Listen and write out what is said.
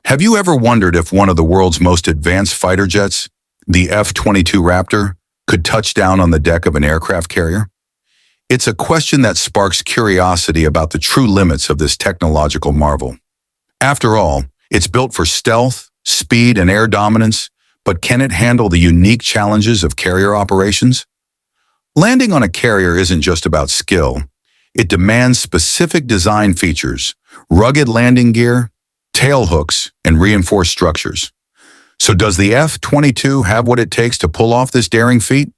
Have you ever wondered if one of the world's most advanced fighter jets, the F-22 Raptor, could touch down on the deck of an aircraft carrier? It's a question that sparks curiosity about the true limits of this technological marvel. After all, it's built for stealth, speed, and air dominance, but can it handle the unique challenges of carrier operations? Landing on a carrier isn't just about skill. It demands specific design features, rugged landing gear, tail hooks, and reinforced structures. So does the F-22 have what it takes to pull off this daring feat?